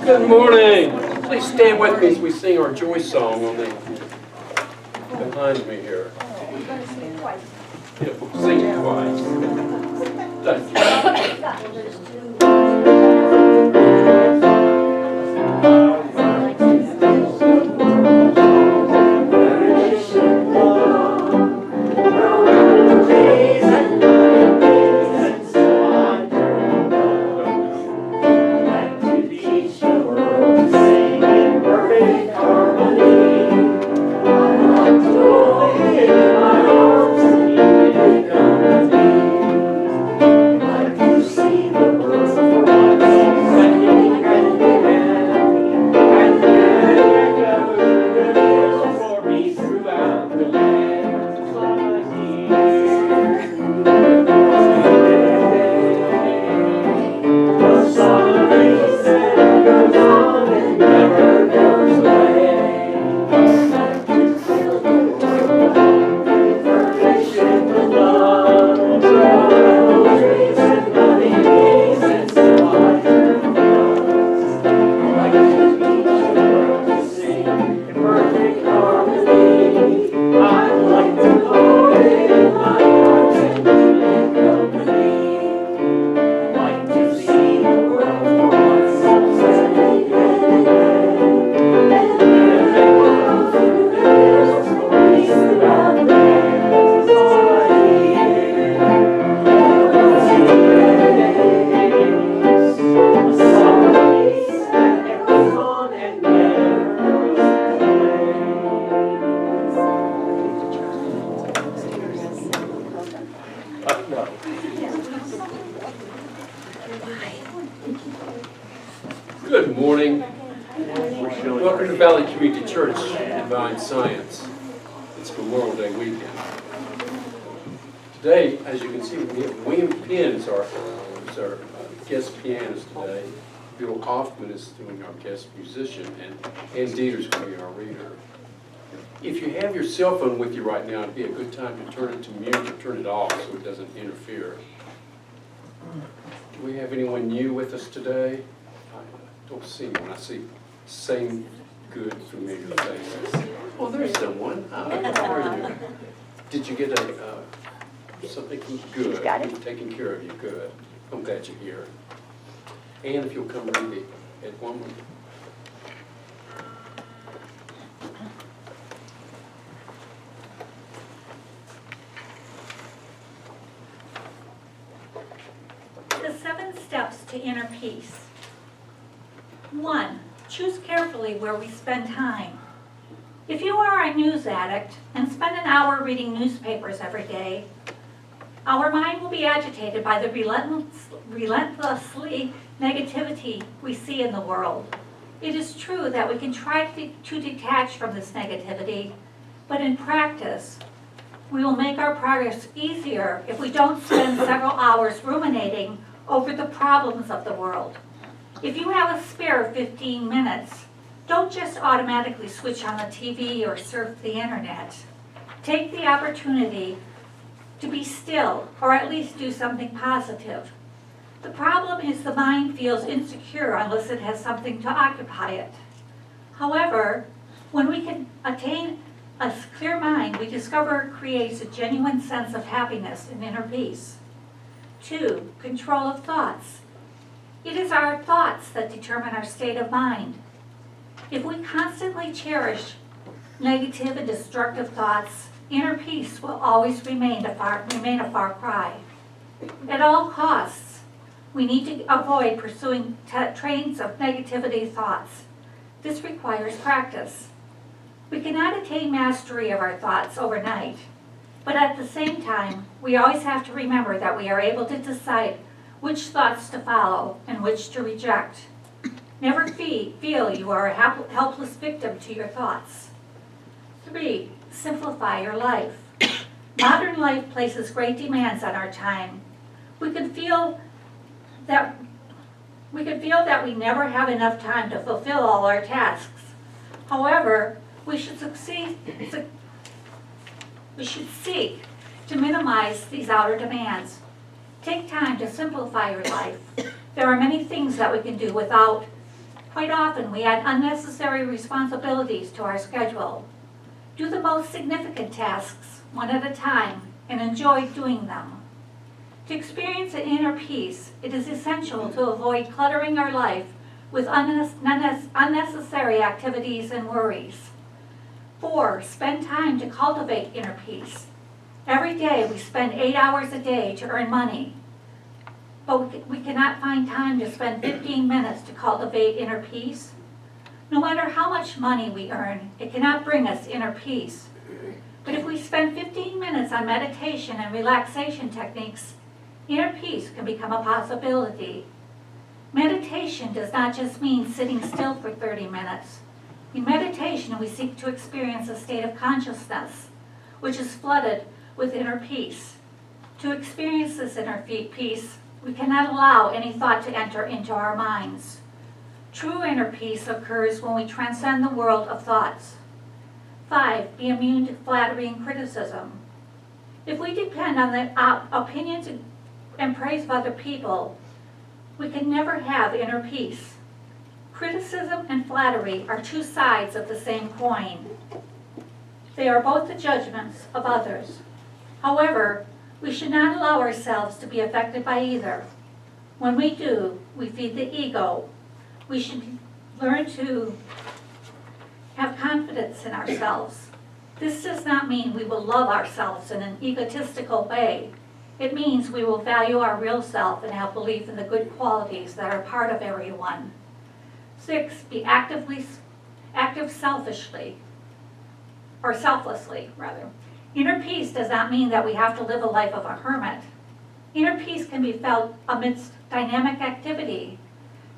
Good morning. Please stand with me as we sing our joy song on the behind me here. Yeah, we'll sing it twice. Thank you. Good morning. Welcome to Valley Community Church Divine Science. It's Memorial Day weekend. Today, as you can see, we have William Penn as our guest pianist today. Bill Kaufman is doing our guest musician, and Ann Dieter is going to be our reader. If you have your cell phone with you right now, it'd be a good time to turn it to mute or turn it off so it doesn't interfere. Do we have anyone new with us today? I don't see anyone. I see same good familiar faces. Oh, there's someone. How are you? Did you get something good? Got it. Taking care of you. Good. I'm glad you're here. And if you'll come read it at one moment. The 7 steps to inner peace. 1. Choose carefully where we spend time. If you are a news addict and spend an hour reading newspapers every day, our mind will be agitated by the relentlessly negativity we see in the world. It is true that we can try to detach from this negativity, but in practice, we will make our progress easier if we don't spend several hours ruminating over the problems of the world. If you have a spare 15 minutes, don't just automatically switch on the TV or surf the internet. Take the opportunity to be still, or at least do something positive. The problem is the mind feels insecure unless it has something to occupy it. However, when we can attain a clear mind, we discover it creates a genuine sense of happiness and inner peace. 2. Control of thoughts. It is our thoughts that determine our state of mind. If we constantly cherish negative and destructive thoughts, inner peace will always remain a far cry. At all costs, we need to avoid pursuing trains of negativity thoughts. This requires practice. We cannot attain mastery of our thoughts overnight, but at the same time, we always have to remember that we are able to decide which thoughts to follow and which to reject. Never feel you are a helpless victim to your thoughts. 3. Simplify your life. Modern life places great demands on our time. We can feel that we never have enough time to fulfill all our tasks. However, we should seek to minimize these outer demands. Take time to simplify your life. There are many things that we can do without Quite often, we add unnecessary responsibilities to our schedule. Do the most significant tasks one at a time and enjoy doing them. To experience an inner peace, it is essential to avoid cluttering our life with unnecessary activities and worries. 4, spend time to cultivate inner peace. Every day we spend 8 hours a day to earn money, but we cannot find time to spend 15 minutes to cultivate inner peace. No matter how much money we earn, it cannot bring us inner peace. But if we spend 15 minutes on meditation and relaxation techniques, inner peace can become a possibility. Meditation does not just mean sitting still for 30 minutes. In meditation, we seek to experience a state of consciousness, which is flooded with inner peace. To experience this inner peace, we cannot allow any thought to enter into our minds. True inner peace occurs when we transcend the world of thoughts. 5, be immune to flattery and criticism. If we depend on the opinions and praise of other people, we can never have inner peace. Criticism and flattery are two sides of the same coin. They are both the judgments of others. However, we should not allow ourselves to be affected by either. When we do, we feed the ego. We should learn to have confidence in ourselves. This does not mean we will love ourselves in an egotistical way. It means we will value our real self and have belief in the good qualities that are part of everyone. 6, be active selfishly, or selflessly, rather. Inner peace does not mean that we have to live a life of a hermit. Inner peace can be felt amidst dynamic activity,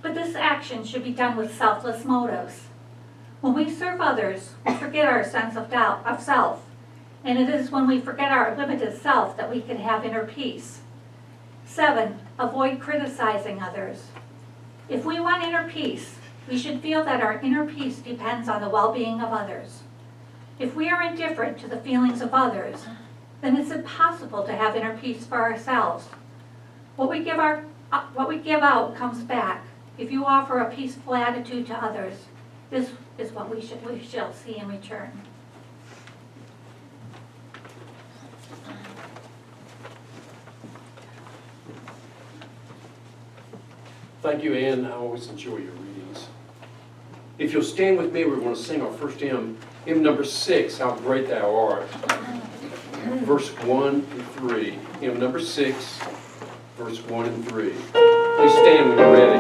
but this action should be done with selfless motives. When we serve others, we forget our sense of self, and it is when we forget our limited self that we can have inner peace. 7, avoid criticizing others. If we want inner peace, we should feel that our inner peace depends on the well-being of others. If we are indifferent to the feelings of others, then it's impossible to have inner peace for ourselves. What we give out comes back. If you offer a peaceful attitude to others, this is what we shall see in return. Thank you, Ann. I always enjoy your readings. If you'll stand with me, we're going to sing our first hymn, hymn number 6, How Great Thou Art. Verse 1 and 3. Hymn number 6, verse 1 and 3. Please stand when you're ready.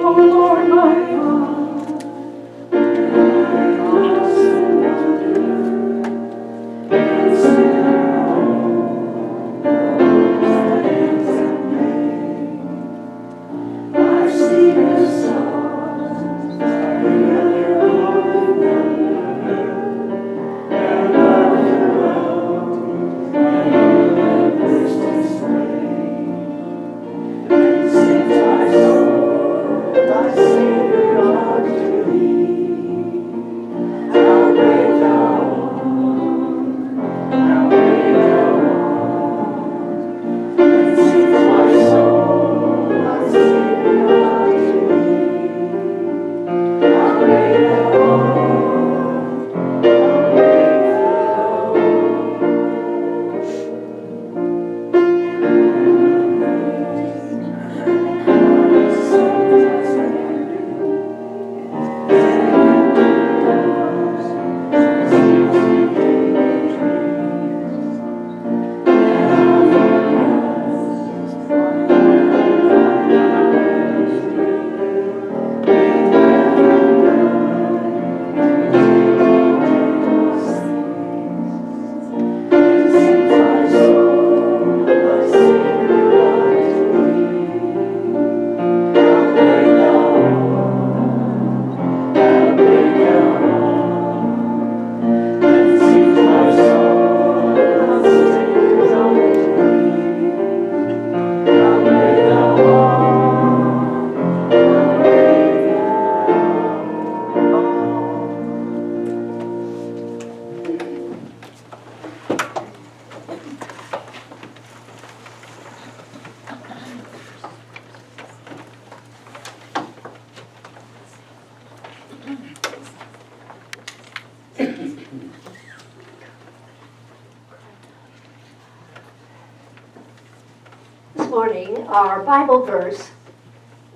Oh Lord, my God. morning, our Bible verse,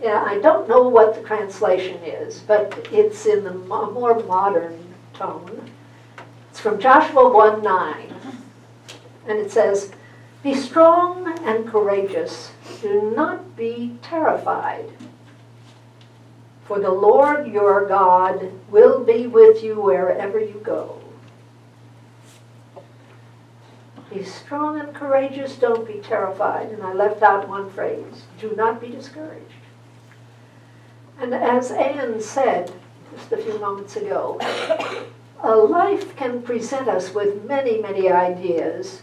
I don't know what the translation is, but it's in the more modern tone. It's from Joshua 1:9, and it says, "Be strong and courageous. Do not be terrified. For the Lord your God will be with you wherever you go." Be strong and courageous, don't be terrified. And I left out one phrase, do not be discouraged. And as Anne said just a few moments ago, life can present us with many, many ideas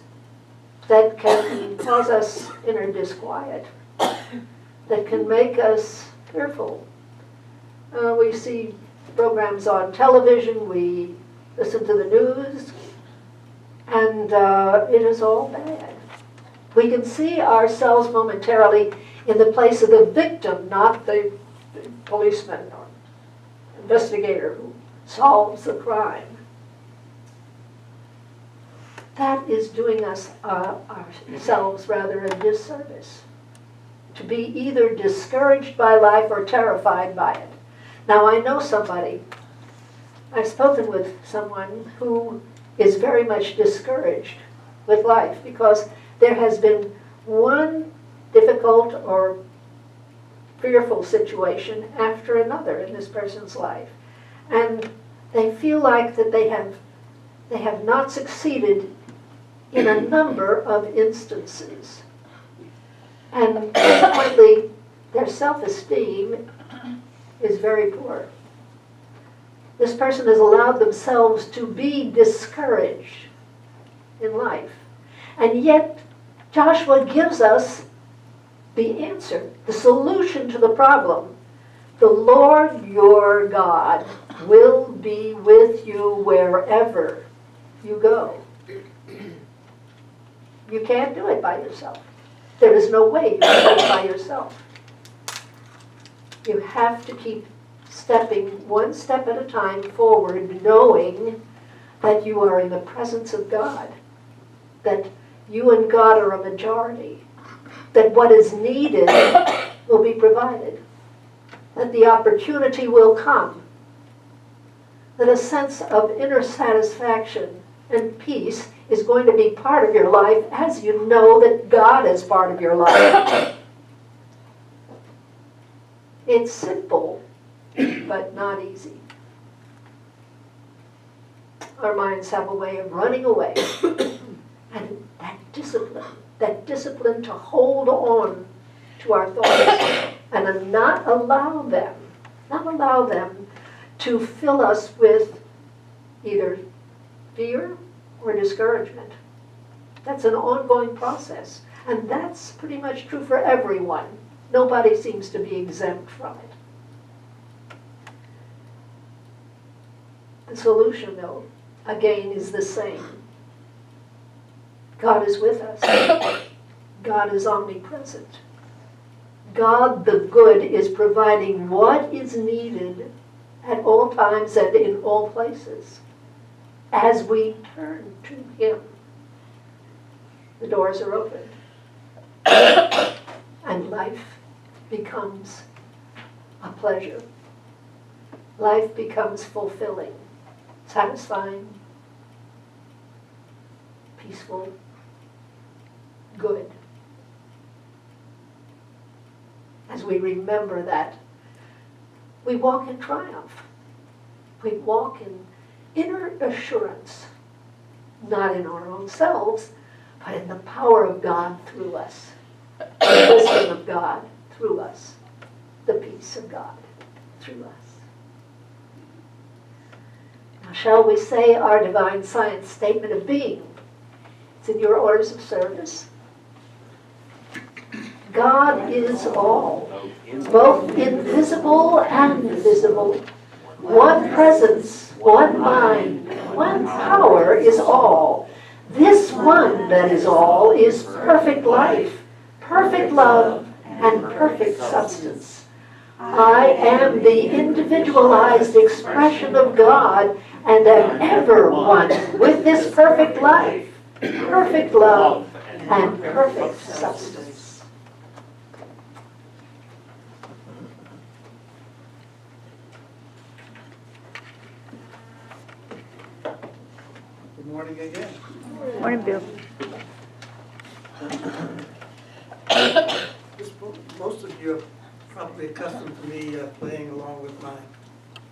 that can cause us inner disquiet, that can make us fearful. We see programs on television, we listen to the news, and it is all bad. We can see ourselves momentarily in the place of the victim, not the policeman or investigator who solves the crime. That is doing us ourselves rather a disservice, to be either discouraged by life or terrified by it. Now I know somebody, I've spoken with someone who is very much discouraged with life because there has been one difficult or fearful situation after another in this person's life. And they feel like that they have not succeeded in a number of instances. And consequently, their self-esteem is very poor. This person has allowed themselves to be discouraged in life. And yet, Joshua gives us the answer, the solution to the problem. The Lord your God will be with you wherever you go. You can't do it by yourself. There is no way you can do it by yourself. You have to keep stepping one step at a time forward, knowing that you are in the presence of God, that you and God are a majority, that what is needed will be provided, that the opportunity will come, that a sense of inner satisfaction and peace is going to be part of your life as you know that God is part of your life. It's simple, but not easy. Our minds have a way of running away. And that discipline to hold on to our thoughts and not allow them to fill us with either fear or discouragement. That's an ongoing process. And that's pretty much true for everyone. Nobody seems to be exempt from it. The solution, though, again, is the same. God is with us. God is omnipresent. God, the good, is providing what is needed at all times and in all places. As we turn to Him, the doors are opened. And life becomes a pleasure. Life becomes fulfilling, satisfying, peaceful, good. As we remember that, we walk in triumph. We walk in inner assurance, not in our own selves, but in the power of God through us, the wisdom of God through us, the peace of God through us. Now, shall we say our divine science statement of being? It's in your orders of service. God is all, both invisible and visible. One presence, one mind, one power is all. This one that is all is perfect life, perfect love, and perfect substance. I am the individualized expression of God and am ever one with this perfect life, perfect love, and perfect substance. morning again. Morning, Bill. Most of you are probably accustomed to me playing along with my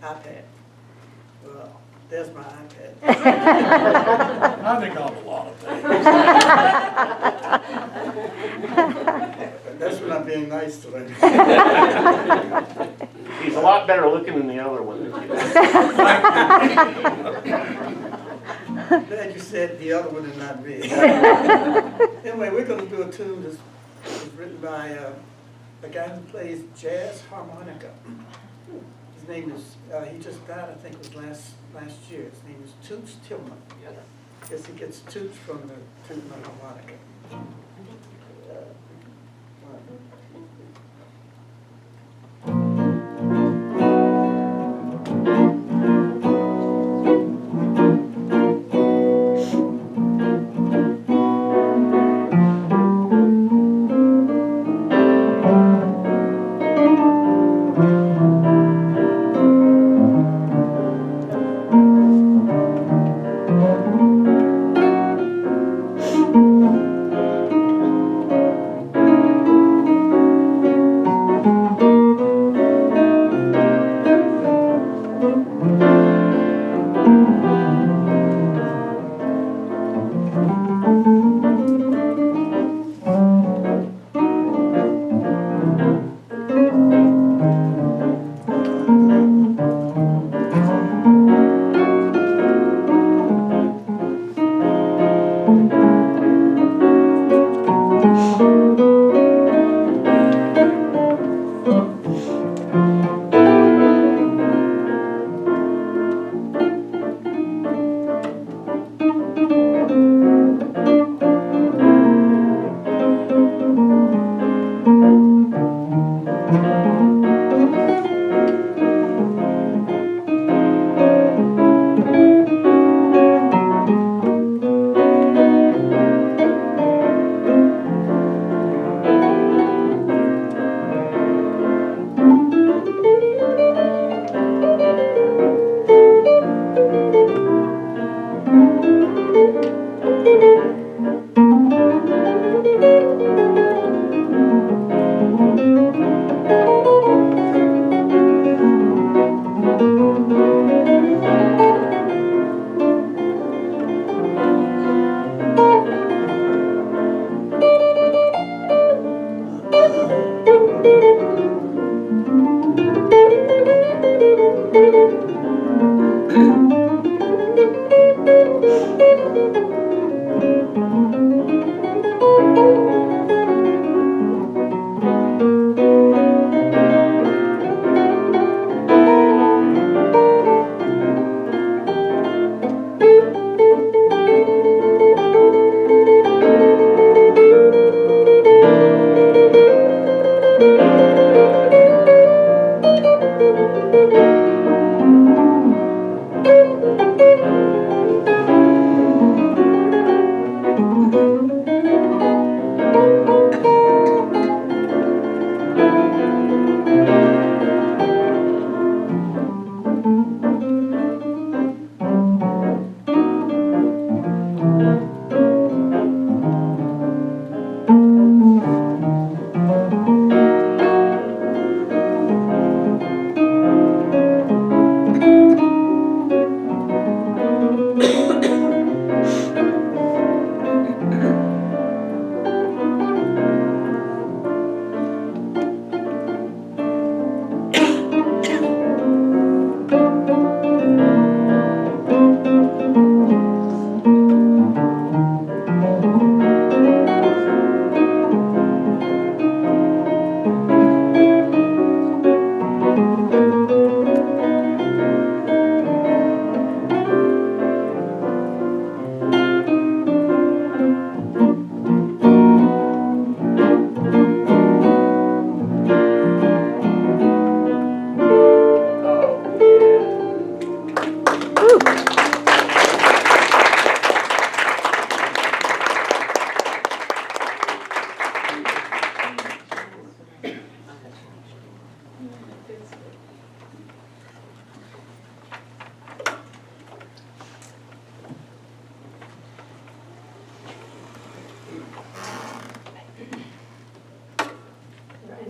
iPad. Well, there's my iPad. I think on a lot of things. That's when I'm being nice to them. He's a lot better looking than the other one that you Glad you said the other one and not me. Anyway, we're going to do a tune that's written by a guy who plays jazz harmonica. His name is, he just died, I think it was last year. His name is Toots Tillman. Yes, he gets toots from the Tillman harmonica.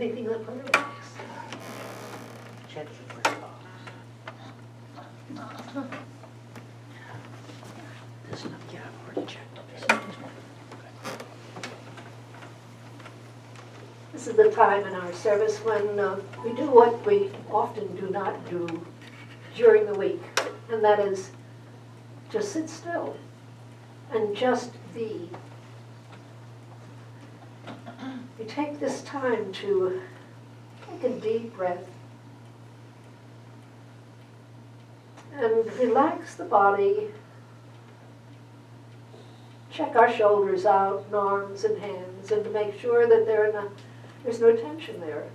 Anything that will relax. Check your first box. This one, yeah, I've already checked. This is the time in our service when we do what we often do not do during the week, and that is just sit still and just be. We take this time to take a deep breath and relax the body. Check our shoulders out, and arms and hands, and to make sure that there's no tension there.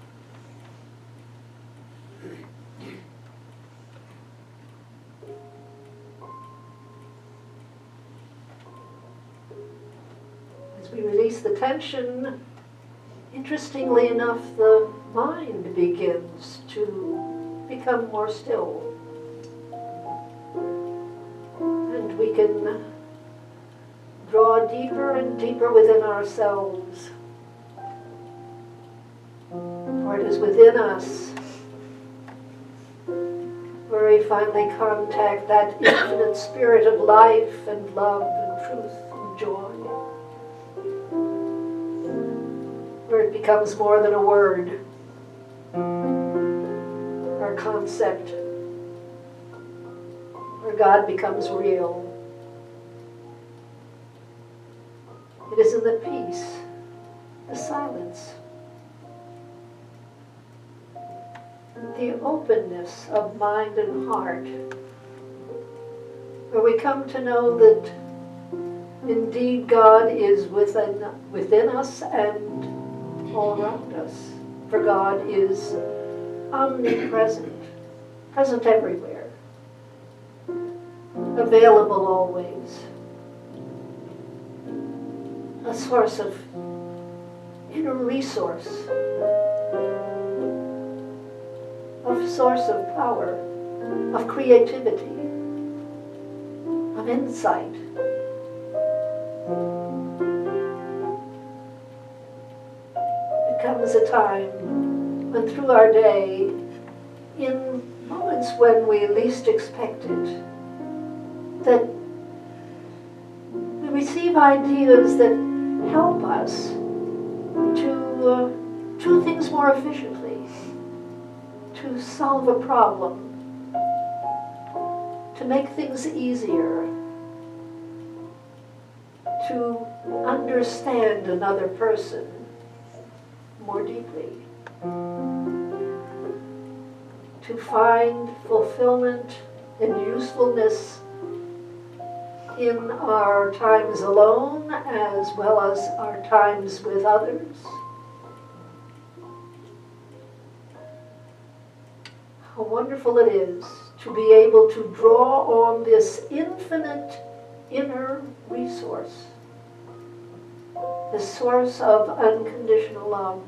As we release the tension, interestingly enough, the mind begins to become more still. And we can draw deeper and deeper within ourselves. For it is within us where we finally contact that infinite spirit of life and love and truth and joy. Where it becomes more than a word or a concept. Where God becomes real. It is in the peace, the silence, the openness of mind and heart, where we come to know that indeed God is within us and all around us. For God is omnipresent, present everywhere, available always. A source of inner resource, a source of power, of creativity, of insight. It comes a time when through our day, in moments when we least expect it, that we receive ideas that help us to do things more efficiently, to solve a problem, to make things easier, to understand another person more deeply, to find fulfillment and usefulness in our times alone as well as our times with others. How wonderful it is to be able to draw on this infinite inner resource, the source of unconditional love.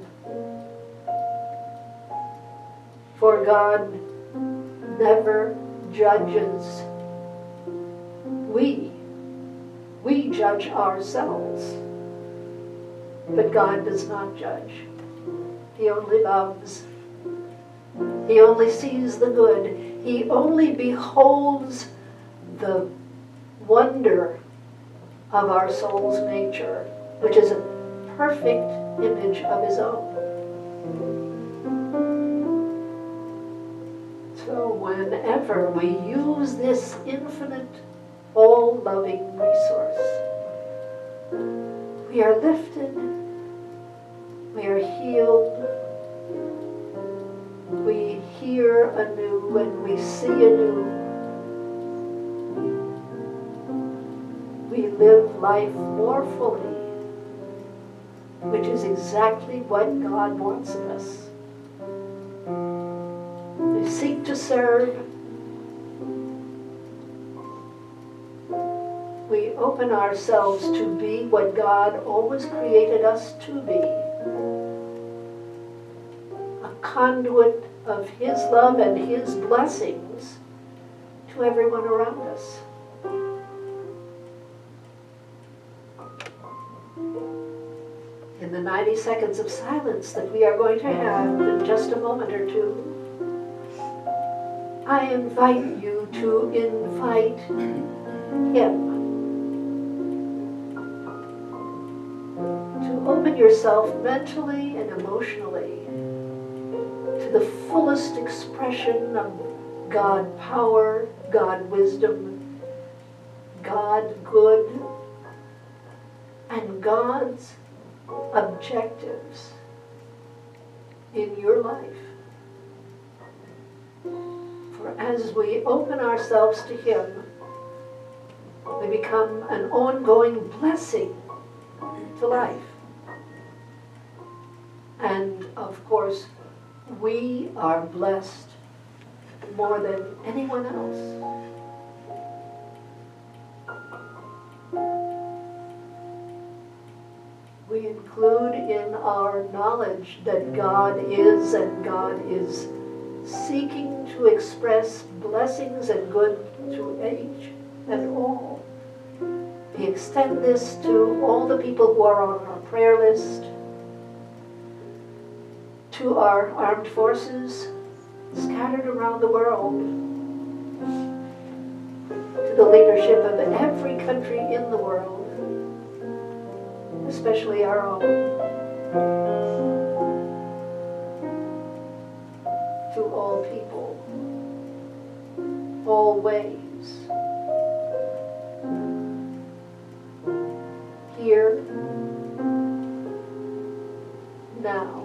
For God never judges. We judge ourselves, but God does not judge. He only loves. He only sees the good. He only beholds the wonder of our soul's nature, which is a perfect image of His own. So whenever we use this infinite, all-loving resource, we are lifted, we are healed, we hear anew and we see anew. We live life more fully, which is exactly what God wants of us. We seek to serve. We open ourselves to be what God always created us to be. A conduit of His love and His blessings to everyone around us. in the 90 seconds of silence that we are going to have in just a moment or two, I invite you to invite Him to open yourself mentally and emotionally to the fullest expression of God power, God wisdom, God good, and God's objectives in your life. For as we open ourselves to Him, they become an ongoing blessing to life. And of course, we are blessed more than anyone else. We include in our knowledge that God is, and God is seeking to express blessings and good to each and all. We extend this to all the people who are on our prayer list, to our armed forces scattered around the world, to the leadership of every country in the world, especially our own, to all people, always, here, now.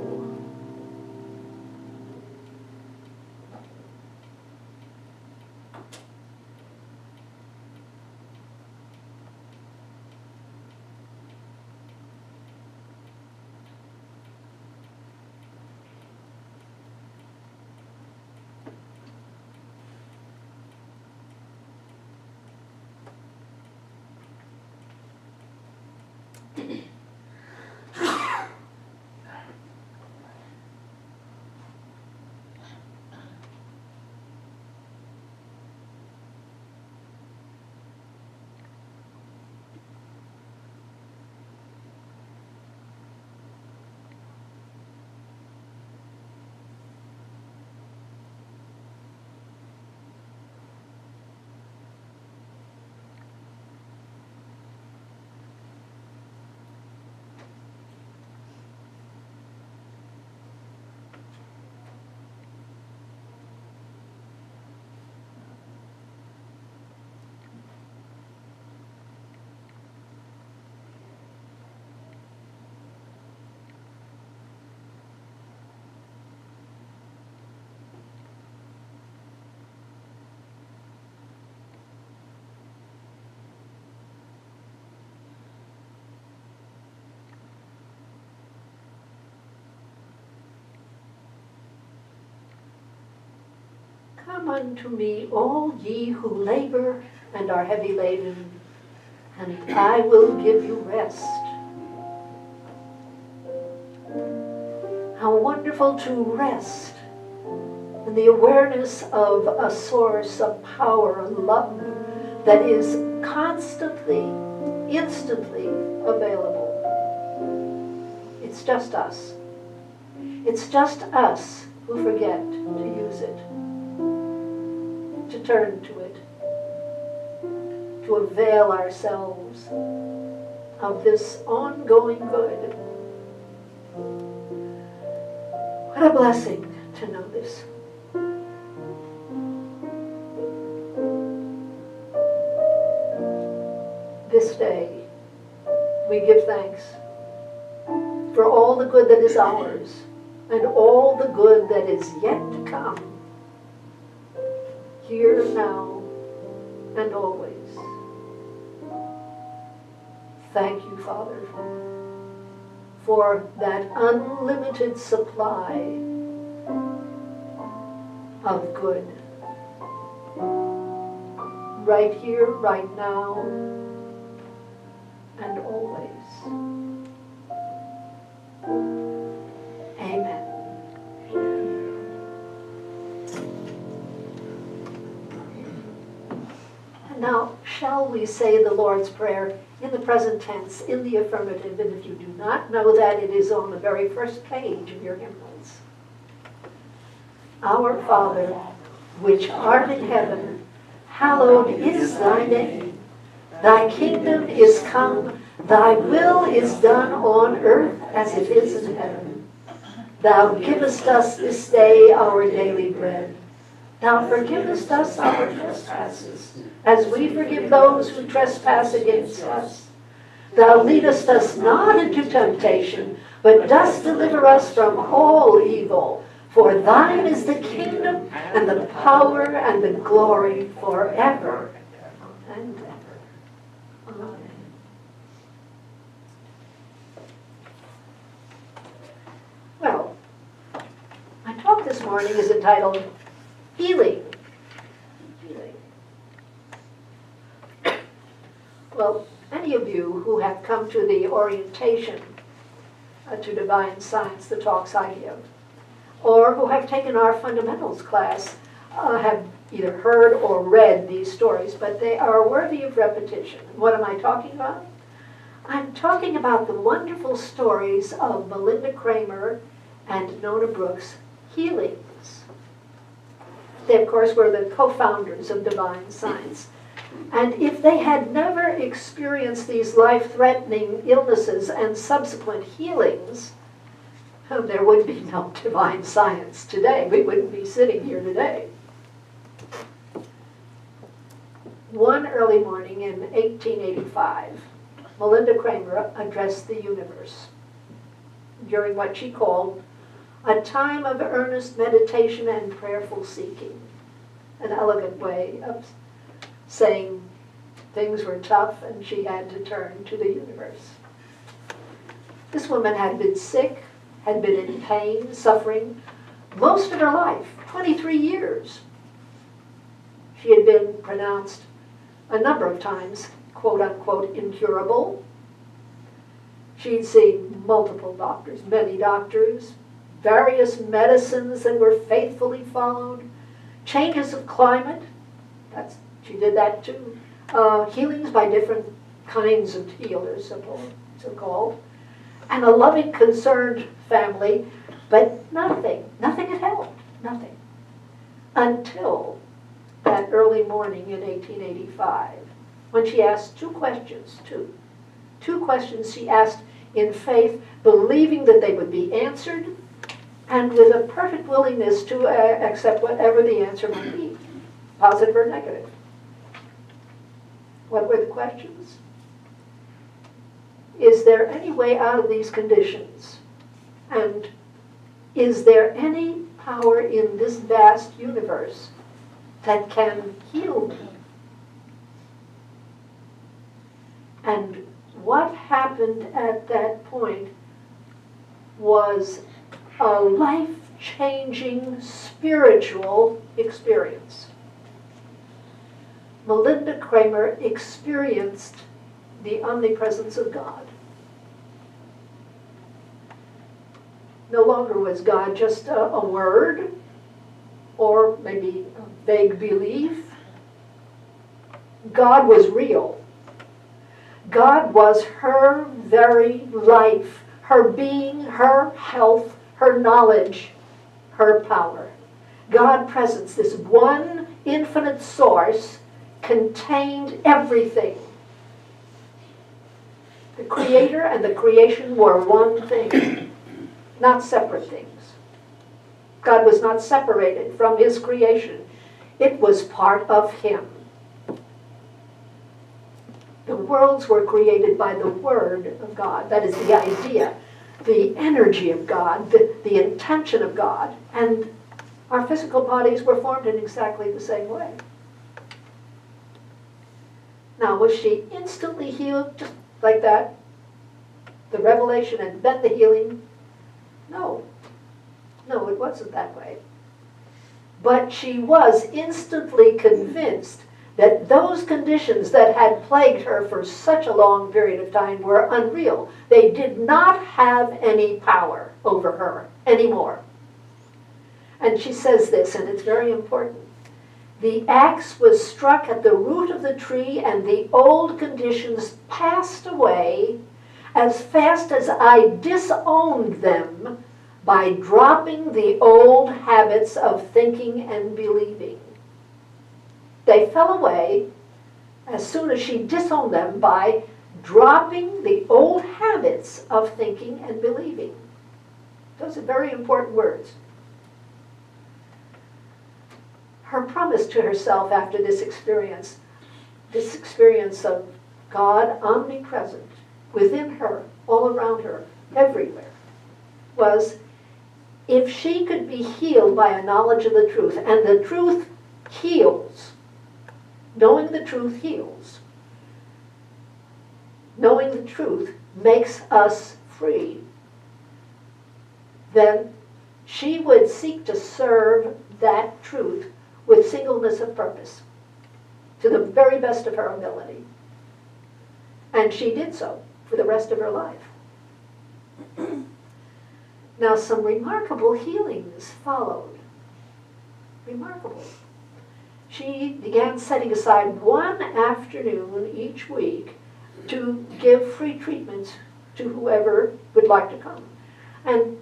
Come unto me, all ye who labor and are heavy laden, and I will give you rest. How wonderful to rest in the awareness of a source of power and love that is constantly, instantly available. It's just us. It's just us who forget to use it, to turn to it, to avail ourselves of this ongoing good. What a blessing to know this. This day, we give thanks for all the good that is ours and all the good that is yet to come, here, now, and always. Thank you, Father, for that unlimited supply of good. Right here, right now, and always. Amen. And Now, shall we say the Lord's Prayer in the present tense, in the affirmative? And if you do not know that, it is on the very first page of your hymnals. Our Father, which art in heaven, hallowed is thy name. Thy kingdom is come, thy will is done on earth as it is in heaven. Thou givest us this day our daily bread. Thou forgivest us our trespasses, as we forgive those who trespass against us. Thou leadest us not into temptation, but dost deliver us from all evil. For thine is the kingdom, and the power, and the glory forever and ever. Amen. Well, my talk this morning is entitled Healing. Healing. Well, any of you who have come to the orientation to divine science, the talks I give, or who have taken our fundamentals class, have either heard or read these stories, but they are worthy of repetition. What am I talking about? I'm talking about the wonderful stories of Melinda Kramer and Nona Brooks' healings. They, of course, were the co-founders of divine science. And if they had never experienced these life-threatening illnesses and subsequent healings, there would be no divine science today. We wouldn't be sitting here today. One early morning in 1885, Melinda Kramer addressed the universe during what she called a time of earnest meditation and prayerful seeking. An elegant way of saying things were tough and she had to turn to the universe. This woman had been sick, had been in pain, suffering, most of her life, 23 years. She had been pronounced a number of times, quote unquote, incurable. She'd seen multiple doctors, many doctors, various medicines that were faithfully followed, changes of climate, she did that too, healings by different kinds of healers, so-called, and a loving, concerned family, but nothing had helped, nothing. Until that early morning in 1885, when she asked two questions she asked in faith, believing that they would be answered, and with a perfect willingness to accept whatever the answer might be, positive or negative. What were the questions? Is there any way out of these conditions? And is there any power in this vast universe that can heal me? And what happened at that point was a life-changing spiritual experience. Melinda Kramer experienced the omnipresence of God. No longer was God just a word or maybe a vague belief. God was real. God was her very life, her being, her health, her knowledge, her power. God presence, this one infinite source, contained everything. The Creator and the creation were one thing, not separate things. God was not separated from His creation. It was part of Him. The worlds were created by the Word of God. That is the idea, the energy of God, the intention of God. And our physical bodies were formed in exactly the same way. Now, was she instantly healed just like that? The revelation and then the healing? No. No, it wasn't that way. But she was instantly convinced that those conditions that had plagued her for such a long period of time were unreal. They did not have any power over her anymore. And she says this, and it's very important. The axe was struck at the root of the tree, and the old conditions passed away as fast as I disowned them by dropping the old habits of thinking and believing. They fell away as soon as she disowned them by dropping the old habits of thinking and believing. Those are very important words. Her promise to herself after this experience of God omnipresent within her, all around her, everywhere, was if she could be healed by a knowledge of the truth, and the truth heals, knowing the truth heals, knowing the truth makes us free, then she would seek to serve that truth with singleness of purpose, to the very best of her ability. And she did so for the rest of her life. Now, some remarkable healings followed. Remarkable. She began setting aside one afternoon each week to give free treatments to whoever would like to come. And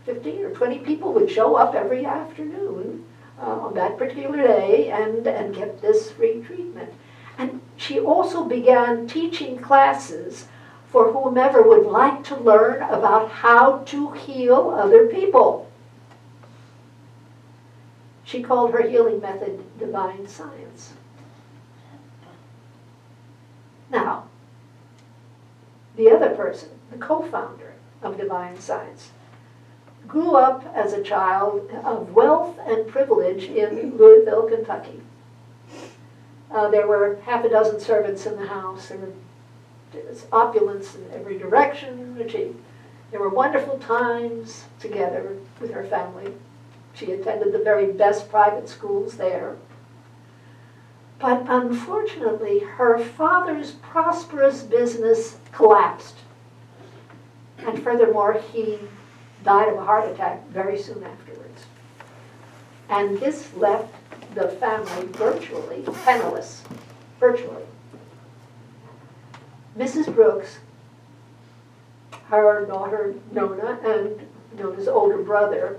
15 or 20 people would show up every afternoon on that particular day and get this free treatment. And she also began teaching classes for whomever would like to learn about how to heal other people. She called her healing method divine science. Now, the other person, the co-founder of divine science, grew up as a child of wealth and privilege in Louisville, Kentucky. There were half a dozen servants in the house. There was opulence in every direction. There were wonderful times together with her family. She attended the very best private schools there. But unfortunately, her father's prosperous business collapsed. And furthermore, he died of a heart attack very soon afterwards. And this left the family virtually penniless. Virtually. Mrs. Brooks, her daughter Nona, and Nona's older brother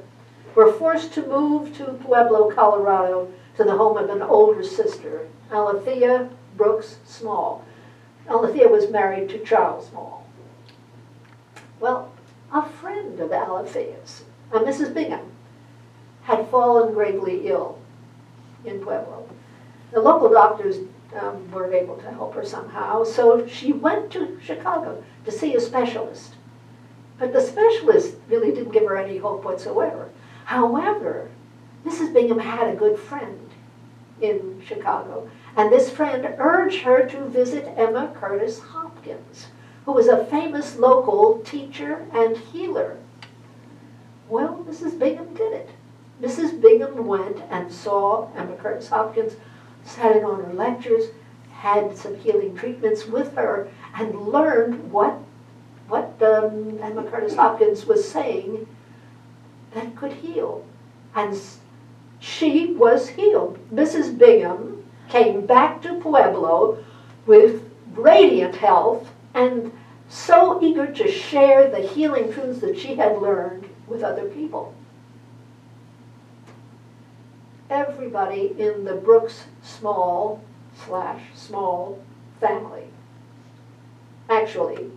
were forced to move to Pueblo, Colorado, to the home of an older sister, Alethea Brooks Small. Alethea was married to Charles Small. Well, a friend of Alethea's, Mrs. Bingham, had fallen gravely ill in Pueblo. The local doctors weren't able to help her somehow, so she went to Chicago to see a specialist. But the specialist really didn't give her any hope whatsoever. However, Mrs. Bingham had a good friend in Chicago, and this friend urged her to visit Emma Curtis Hopkins, who was a famous local teacher and healer. Well, Mrs. Bingham did it. Mrs. Bingham went and saw Emma Curtis Hopkins, sat in on her lectures, had some healing treatments with her, and learned what Emma Curtis Hopkins was saying that could heal. And she was healed. Mrs. Bingham came back to Pueblo with radiant health and so eager to share the healing truths that she had learned with other people. Everybody in the Brooks small family actually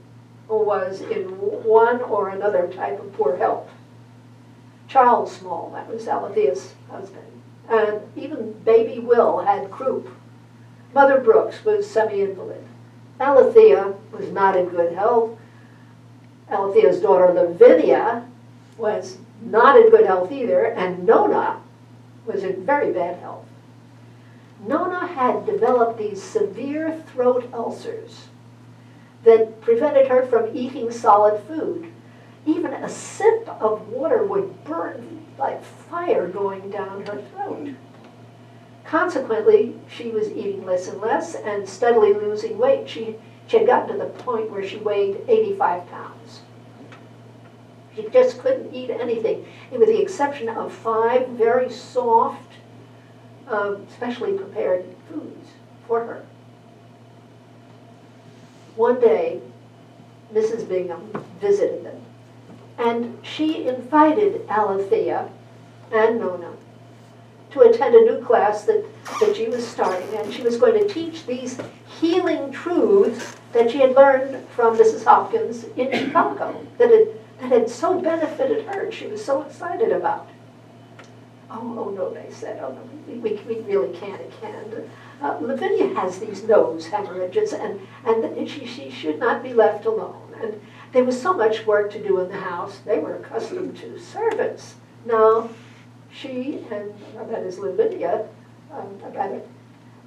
was in one or another type of poor health. Charles Small, that was Alethea's husband, and even baby Will had croup. Mother Brooks was semi-invalid. Alethea was not in good health. Alethea's daughter Lavinia was not in good health either, and Nona was in very bad health. Nona had developed these severe throat ulcers that prevented her from eating solid food. Even a sip of water would burn like fire going down her throat. Consequently, she was eating less and less and steadily losing weight. She had gotten to the point where she weighed 85 pounds. She just couldn't eat anything, with the exception of 5 very soft specially prepared foods for her. One day, Mrs. Bingham visited them, and she invited Alethea and Nona to attend a new class that she was starting, and she was going to teach these healing truths that she had learned from Mrs. Hopkins in Chicago, that had so benefited her, she was so excited about. Oh no, they said, oh no, we really can't, it can't. Lavinia has these nose hemorrhages, and she should not be left alone. And there was so much work to do in the house. They were accustomed to servants. Now, she and, that is Lavinia,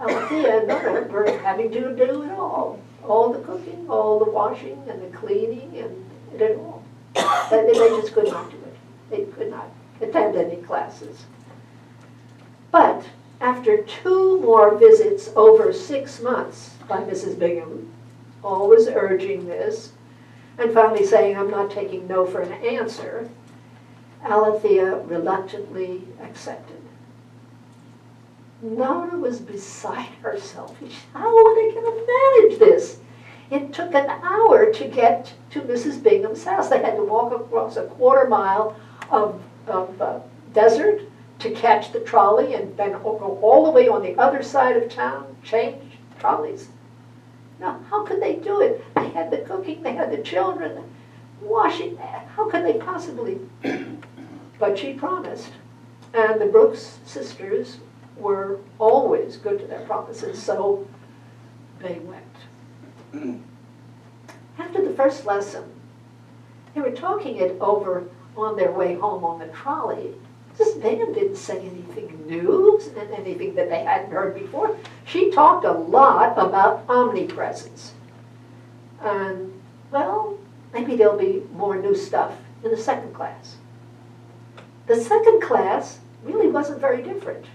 Alethea and Nona were having to do it all the cooking, all the washing, and the cleaning, and it all. They just could not do it. They could not attend any classes. But after 2 more visits over 6 months by Mrs. Bingham, always urging this, and finally saying, I'm not taking no for an answer, Alethea reluctantly accepted. Nona was beside herself. How were they going to manage this? It took an hour to get to Mrs. Bingham's house. They had to walk across a 1/4 mile of desert to catch the trolley, and then go all the way on the other side of town, change trolleys. Now, how could they do it? They had the cooking, they had the children, washing. How could they possibly? But she promised. And the Brooks sisters were always good to their promises, so they went. After the first lesson, they were talking it over on their way home on the trolley. Mrs. Bingham didn't say anything new, anything that they hadn't heard before. She talked a lot about omnipresence. And, well, maybe there'll be more new stuff in the second class. The second class really wasn't very different.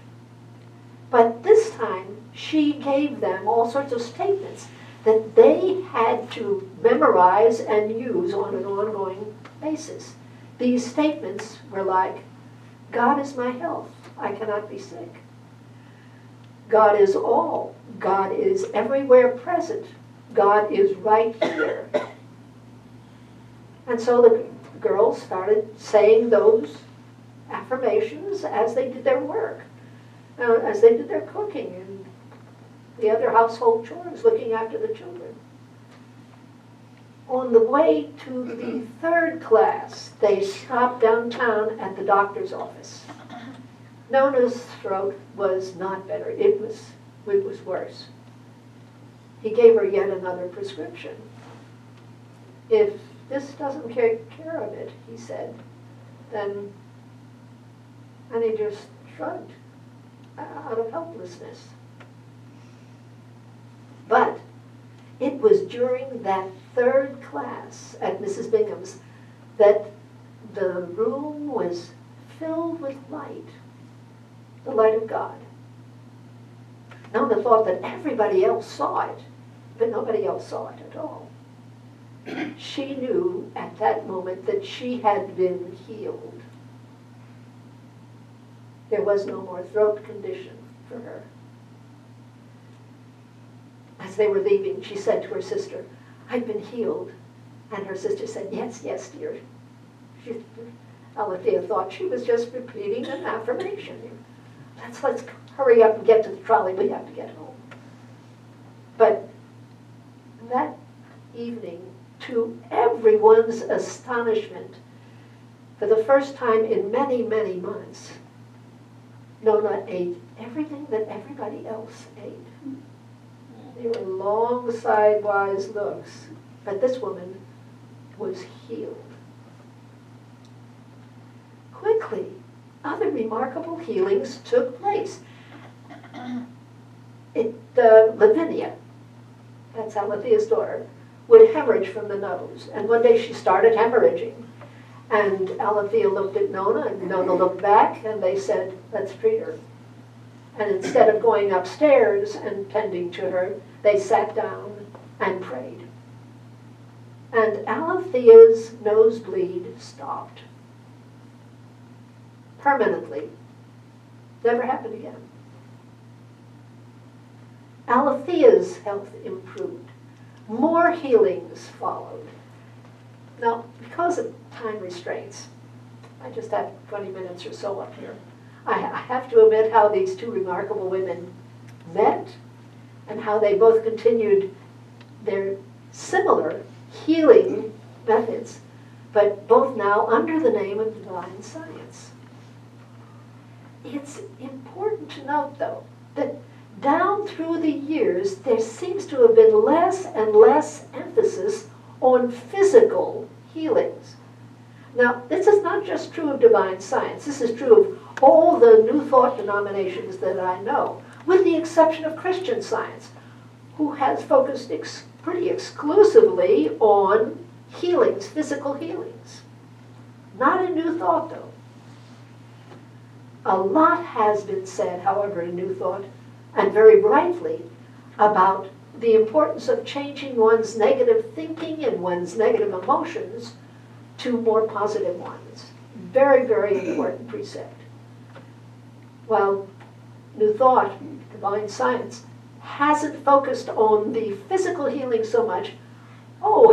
But this time, she gave them all sorts of statements that they had to memorize and use on an ongoing basis. These statements were like, God is my health, I cannot be sick. God is all. God is everywhere present. God is right here. And so the girls started saying those affirmations as they did their work, as they did their cooking and the other household chores, looking after the children. On the way to the third class, they stopped downtown at the doctor's office. Nona's throat was not better. It was worse. He gave her yet another prescription. If this doesn't take care of it, he said, then, and he just shrugged out of helplessness. But it was during that third class at Mrs. Bingham's that the room was filled with light, the light of God. Nona thought that everybody else saw it, but nobody else saw it at all. She knew at that moment that she had been healed. There was no more throat condition for her. As they were leaving, she said to her sister, I've been healed. And her sister said, yes, yes, dear. Alethea thought she was just repeating an affirmation. Let's hurry up and get to the trolley. We have to get home. But that evening, to everyone's astonishment, for the first time in many, many months, Nona ate everything that everybody else ate. They were long, sidewise looks, but this woman was healed. Quickly, other remarkable healings took place. Lavinia, that's Alethea's daughter, would hemorrhage from the nose. And one day she started hemorrhaging. And Alethea looked at Nona, and Nona looked back, and they said, let's treat her. And instead of going upstairs and tending to her, they sat down and prayed. And Alethea's nosebleed stopped. Permanently. Never happened again. Alethea's health improved. More healings followed. Now, because of time restraints, I just have 20 minutes or so up here. I have to admit how these two remarkable women met and how they both continued their similar healing methods, but both now under the name of divine science. It's important to note, though, that down through the years, there seems to have been less and less emphasis on physical healings. Now, this is not just true of divine science. This is true of all the New Thought denominations that I know, with the exception of Christian Science, who has focused pretty exclusively on healings, physical healings. Not in New Thought, though. A lot has been said, however, in New Thought, and very rightly, about the importance of changing one's negative thinking and one's negative emotions to more positive ones. Very, very important precept. While New Thought, divine science, hasn't focused on the physical healing so much,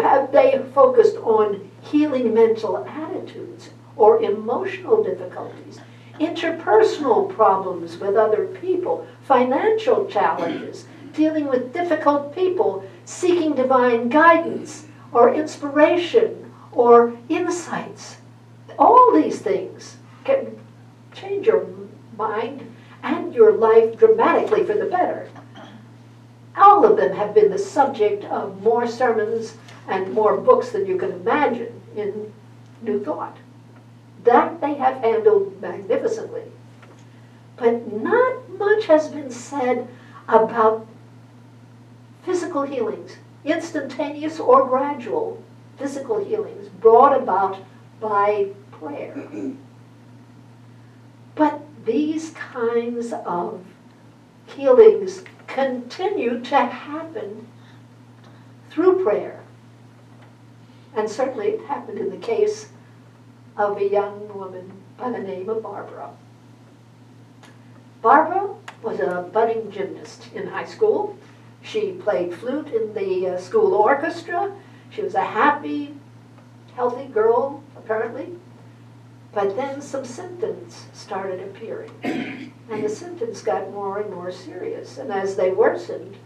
have they focused on healing mental attitudes or emotional difficulties, interpersonal problems with other people, financial challenges, dealing with difficult people, seeking divine guidance or inspiration or insights. All these things can change your mind and your life dramatically for the better. All of them have been the subject of more sermons and more books than you can imagine in New Thought. That they have handled magnificently. But not much has been said about physical healings, instantaneous or gradual physical healings brought about by prayer. But these kinds of healings continue to happen through prayer. And certainly it happened in the case of a young woman by the name of Barbara. Barbara was a budding gymnast in high school. She played flute in the school orchestra. She was a happy, healthy girl, apparently. But then some symptoms started appearing. And the symptoms got more and more serious. And as they worsened,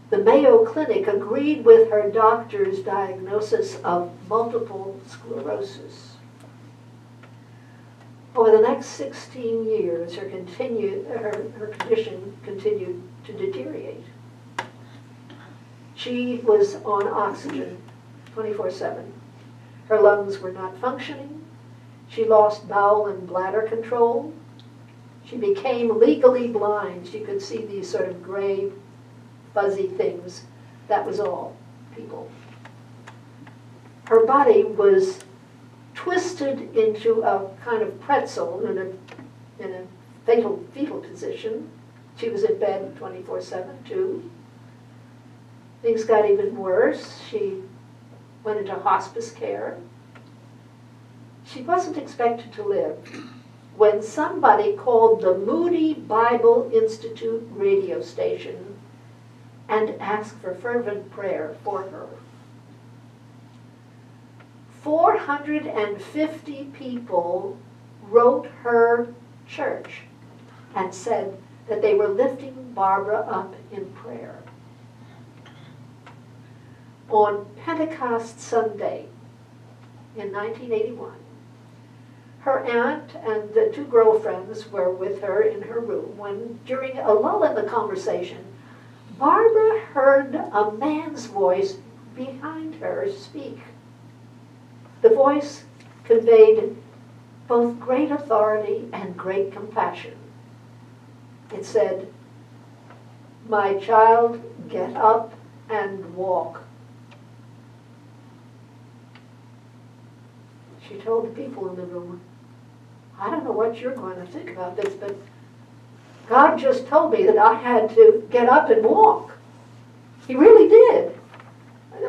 the Mayo Clinic agreed with her doctor's diagnosis of multiple sclerosis. Over the next 16 years, her condition continued to deteriorate. She was on oxygen 24/7. Her lungs were not functioning. She lost bowel and bladder control. She became legally blind. She could see these sort of gray, fuzzy things. That was all, people. Her body was twisted into a kind of pretzel in a fetal position. She was in bed 24/7 too. Things got even worse. She went into hospice care. She wasn't expected to live when somebody called the Moody Bible Institute radio station and asked for fervent prayer for her. 450 people wrote her church and said that they were lifting Barbara up in prayer. On Pentecost Sunday in 1981, her aunt and the two girlfriends were with her in her room when, during a lull in the conversation, Barbara heard a man's voice behind her speak. The voice conveyed both great authority and great compassion. It said, "My child, get up and walk." She told the people in the room, "I don't know what you're going to think about this, but God just told me that I had to get up and walk. He really did.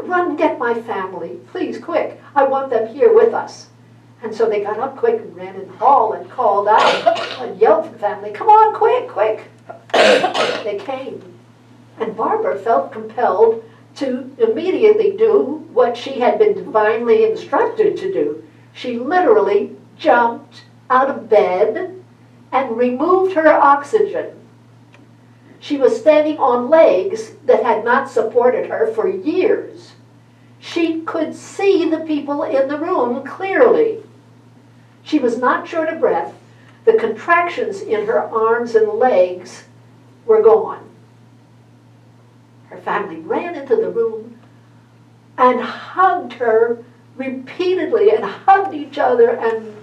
Run and get my family, please, quick. I want them here with us." And so they got up quick and ran in the hall and called out and yelled for the family, "Come on, quick, quick." They came. And Barbara felt compelled to immediately do what she had been divinely instructed to do. She literally jumped out of bed and removed her oxygen. She was standing on legs that had not supported her for years. She could see the people in the room clearly. She was not short of breath. The contractions in her arms and legs were gone. Her family ran into the room and hugged her repeatedly and hugged each other and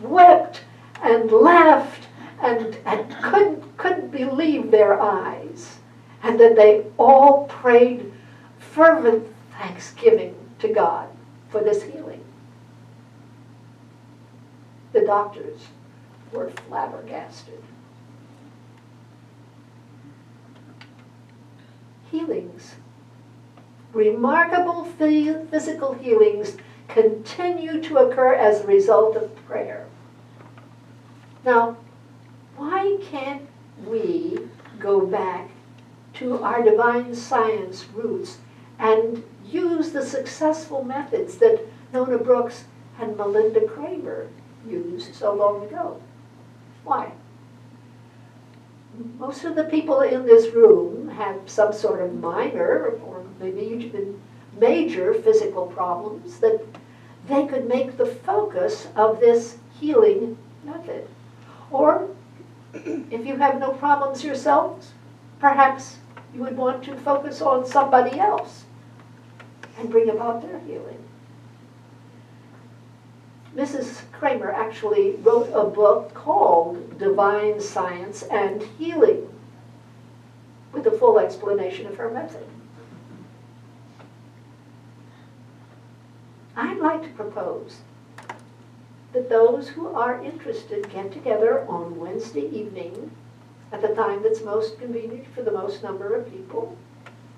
wept and laughed and couldn't believe their eyes. And then they all prayed fervent thanksgiving to God for this healing. The doctors were flabbergasted. Healings, remarkable physical healings, continue to occur as a result of prayer. Now, why can't we go back to our divine science roots and use the successful methods that Nona Brooks and Melinda Kramer used so long ago? Why? Most of the people in this room have some sort of minor or maybe even major physical problems that they could make the focus of this healing method. Or if you have no problems yourselves, perhaps you would want to focus on somebody else and bring about their healing. Mrs. Kramer actually wrote a book called Divine Science and Healing, with a full explanation of her method. I'd like to propose that those who are interested get together on Wednesday evening at the time that's most convenient for the most number of people,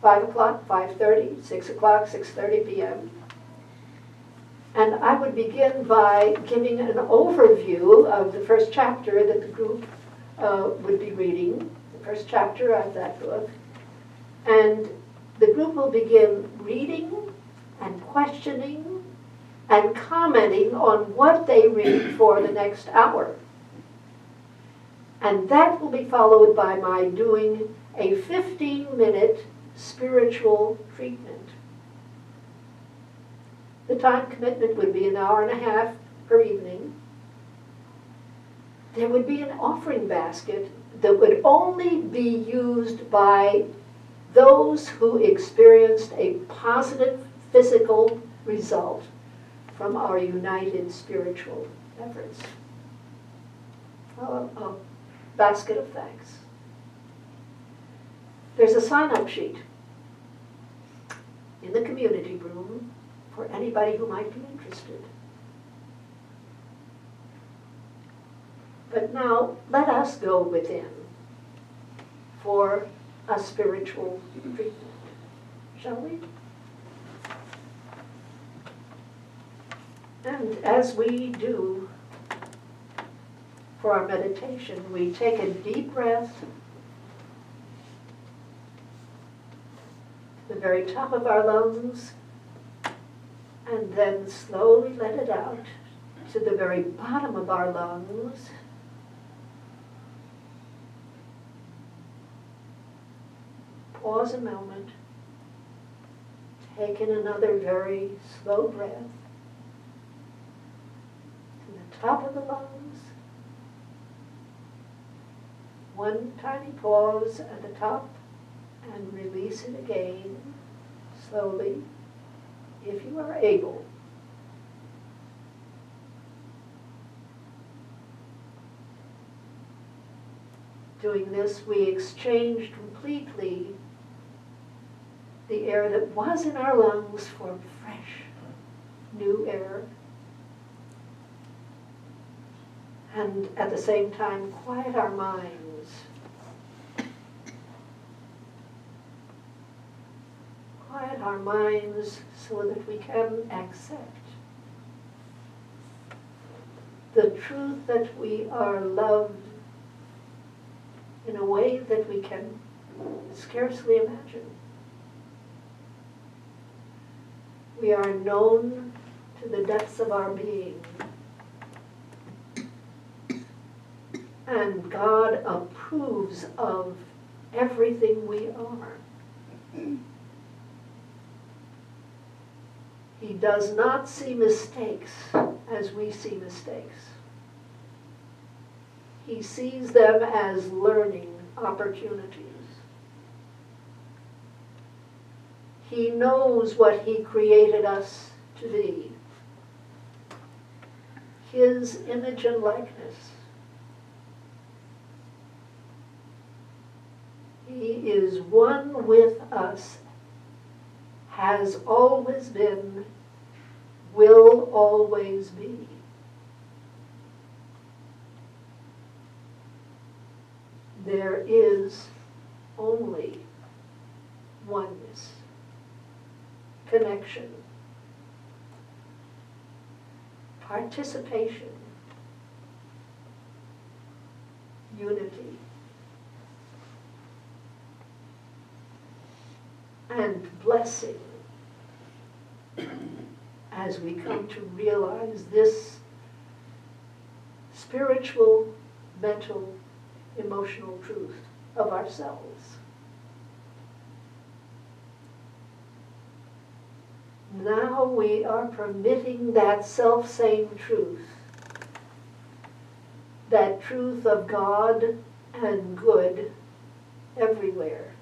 5 o'clock, 5:30, 6 o'clock, 6:30 p.m. And I would begin by giving an overview of the first chapter that the group would be reading, the first chapter of that book. And the group will begin reading and questioning and commenting on what they read for the next hour. And that will be followed by my doing a 15-minute spiritual treatment. The time commitment would be an hour and a half per evening. There would be an offering basket that would only be used by those who experienced a positive physical result from our united spiritual efforts. A basket of thanks. There's a sign-up sheet in the community room for anybody who might be interested. But now, let us go within for a spiritual treatment, shall we? And as we do for our meditation, we take a deep breath to the very top of our lungs, and then slowly let it out to the very bottom of our lungs. Pause a moment. Take in another very slow breath to the top of the lungs. One tiny pause at the top, and release it again, slowly, if you are able. Doing this, we exchange completely the air that was in our lungs for fresh, new air. And at the same time, quiet our minds. Quiet our minds so that we can accept the truth that we are loved in a way that we can scarcely imagine. We are known to the depths of our being. And God approves of everything we are. He does not see mistakes as we see mistakes. He sees them as learning opportunities. He knows what He created us to be. His image and likeness. He is one with us, has always been, will always be. There is only oneness, connection, participation, unity, and blessing as we come to realize this spiritual, mental, emotional truth of ourselves. Now we are permitting that self-same truth, that truth of God and good everywhere,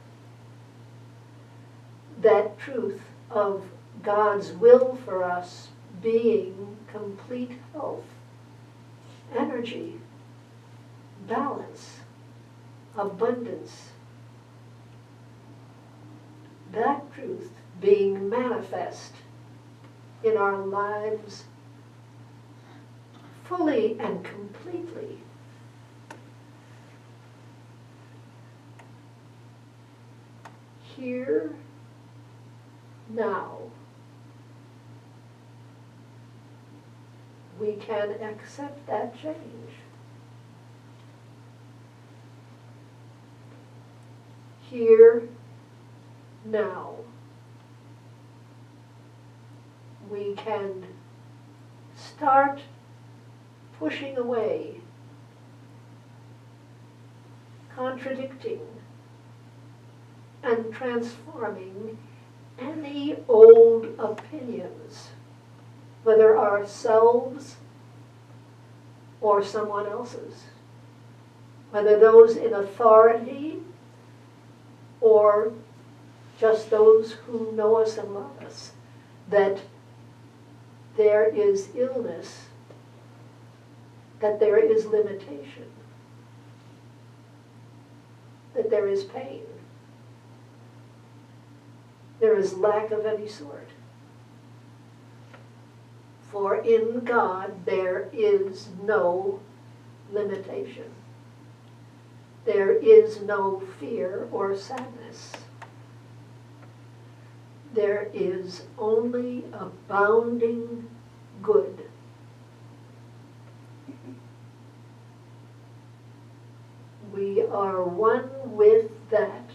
that truth of God's will for us being complete health, energy, balance, abundance. That truth being manifest in our lives fully and completely. Here, now, we can accept that change. Here, now, we can start pushing away, contradicting, and transforming any old opinions, whether ourselves or someone else's, whether those in authority or just those who know us and love us, that there is illness, that there is limitation, that there is pain, there is lack of any sort. For in God there is no limitation. There is no fear or sadness. There is only abounding good. We are one with that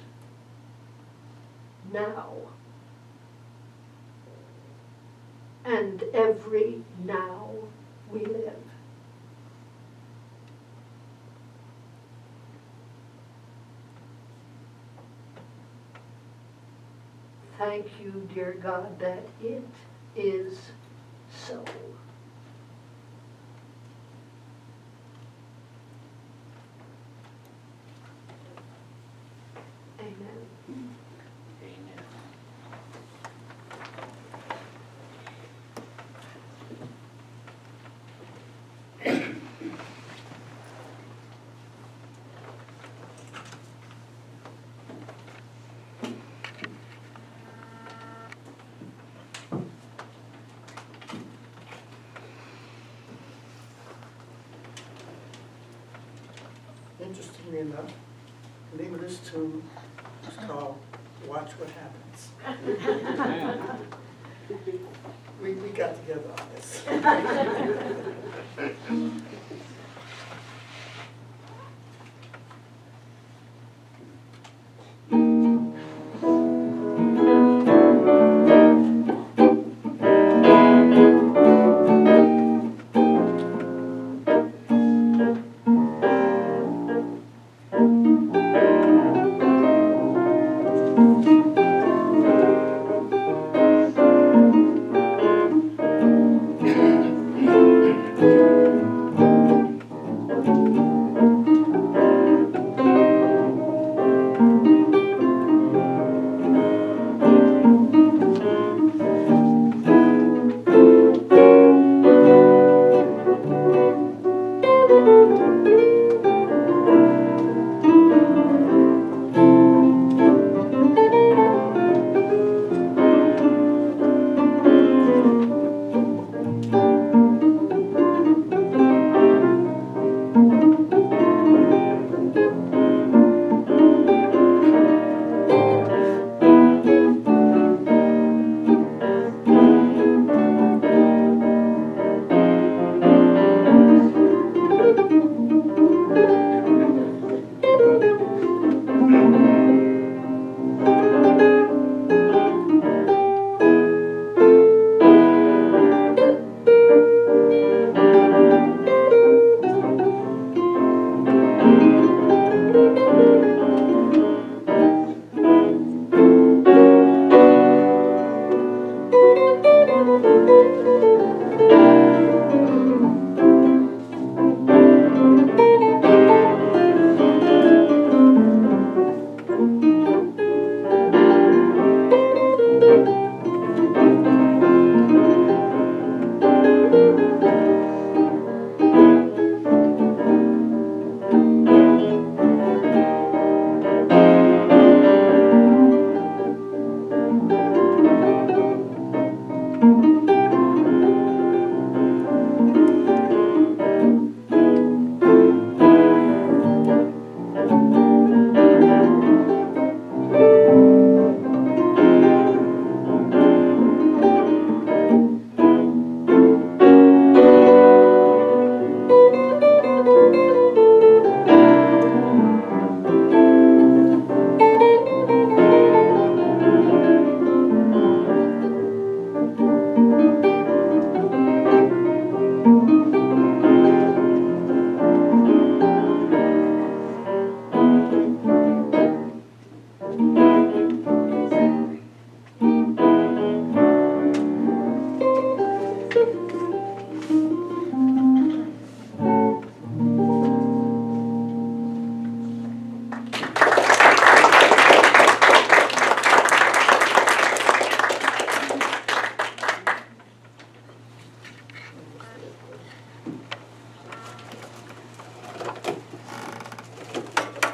now. And every now we live. Thank you, dear God, that it is so. Amen. Amen. Interestingly enough, the name of this tune is called Watch What Happens. We got together on this.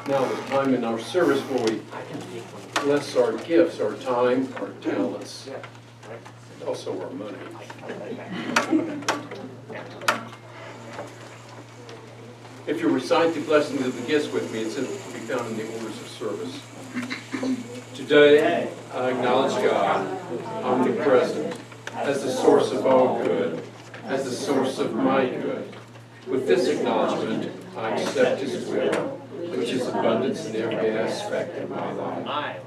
Now, the time in our service where we bless our gifts, our time, our talents, and also our money. If you recite the blessings of the gifts with me, it's to be found in the orders of service. Today, I acknowledge God, omnipresent, as the source of all good, as the source of my good. With this acknowledgement, I accept His will, which is abundance in every aspect of my life.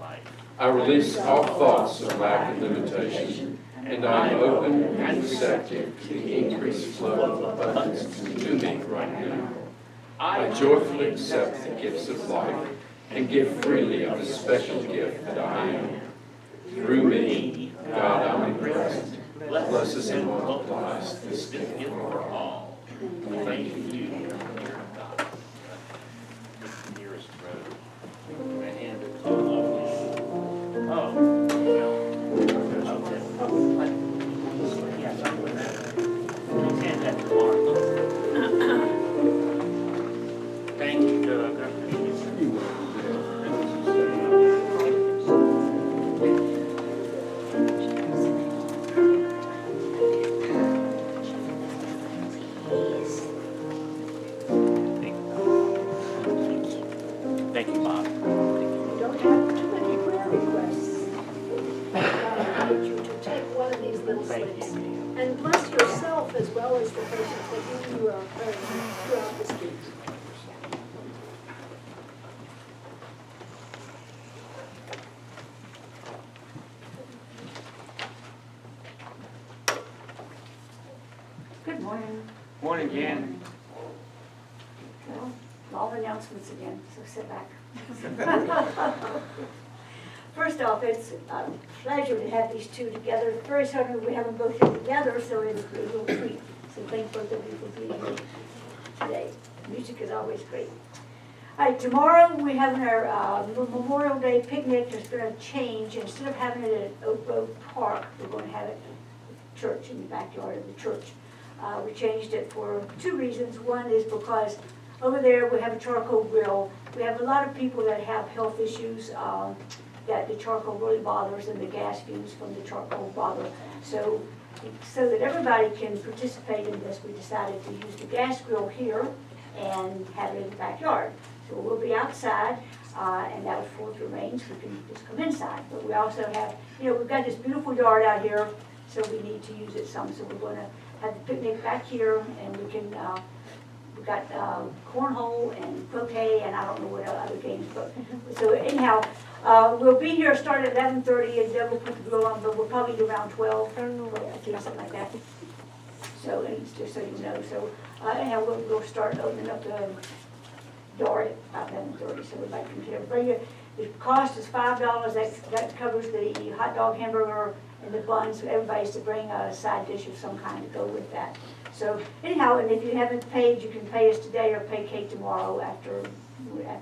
I release all thoughts of lack and limitation, and I am open and receptive to the increased flow of abundance to me right now. I joyfully accept the gifts of life and give freely of the special gift that I am. Through me, God omnipresent blesses and multiplies this gift for all. Thank you. Thank you, Doug. I appreciate it. Thank you, Bob. We don't have too many prayer requests. I need you to take one of these little slips and bless yourself as well as the person that you are praying throughout this week. Good morning. Morning, Jan. Well, all announcements again, so sit back. First off, it's a pleasure to have these two together. Very seldom we have them both here together, so it's a real treat. So thank both of you for being here today. Music is always great. All right, tomorrow we're having our Memorial Day picnic. There's been a change. Instead of having it at Oak Grove Park, we're going to have it at the church, in the backyard of the church. We changed it for two reasons. One is because over there we have a charcoal grill. We have a lot of people that have health issues that the charcoal really bothers, and the gas fumes from the charcoal bother. So that everybody can participate in this, we decided to use the gas grill here and have it in the backyard. So we'll be outside, and that was for the rains, we can just come inside. But we also have, we've got this beautiful yard out here, so we need to use it some. So we're going to have the picnic back here, and we can, we've got cornhole and croquet, and I don't know what other games, but, so anyhow, we'll be here, start at 11:30, and then we'll put the grill on, but we'll probably do around 12, something like that. So, and it's just so you know, so, anyhow, we'll start opening up the door at about 11:30, so everybody can hear. Bring it. The cost is $5, that covers the hot dog, hamburger, and the buns. Everybody's to bring a side dish of some kind to go with that. So anyhow, and if you haven't paid, you can pay us today or pay Kate tomorrow after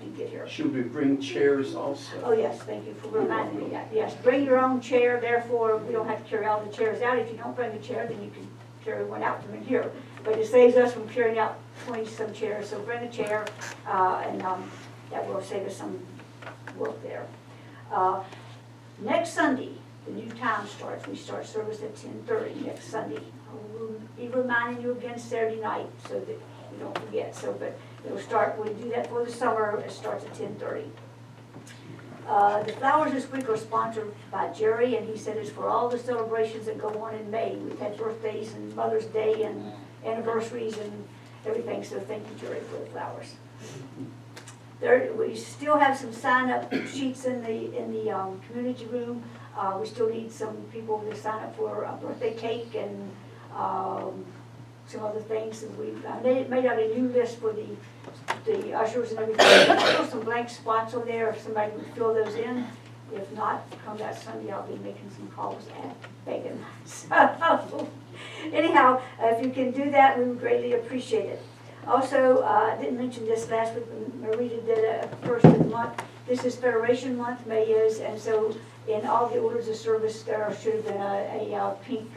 you get here. Should we bring chairs also? Oh, yes, thank you for reminding me that. Yes, bring your own chair, therefore we don't have to carry all the chairs out. If you don't bring a chair, then you can carry one out from in here. But it saves us from carrying out 20-some chairs, so bring a chair, and that will save us some work there. Next Sunday, the new time starts. We start service at 10:30 next Sunday. We'll be reminding you again Saturday night so that you don't forget. So, but it'll start, we do that for the summer, it starts at 10:30. The flowers this week are sponsored by Jerry, and he said it's for all the celebrations that go on in May. We've had birthdays and Mother's Day and anniversaries and everything, so thank you, Jerry, for the flowers. We still have some sign-up sheets in the community room. We still need some people to sign up for a birthday cake and some other things. And we've made out a new list for the ushers and everything. There's still some blank spots on there if somebody would fill those in. If not, come that Sunday, I'll be making some calls and begging. So anyhow, if you can do that, we would greatly appreciate it. Also, I didn't mention this last week, Maurita did a first of the month. This is Federation Month, May is, and so in all the orders of service, there should have been a pink